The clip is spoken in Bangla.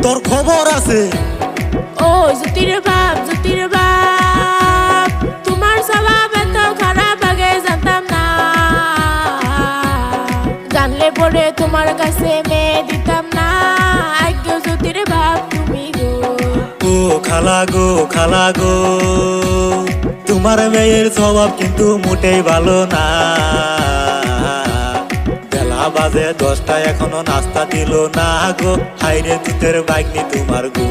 তোর খবর আছে? ও জ্যোতির বাপ তোমার স্বভাব এত খারাপ আগে জানতাম না, জানলে পরে তোমার কাছে মেয়ে দিতাম না। আজ্ঞে জ্যোতির বাপ তুমি গো। ও খালা গো, তোমার মেয়ের স্বভাব কিন্তু মোটেই ভালো না। বেলা বাজে 10টা এখনো নাস্তা দিল না গো, হাইরে দুধের বাইকনি তোমার গো।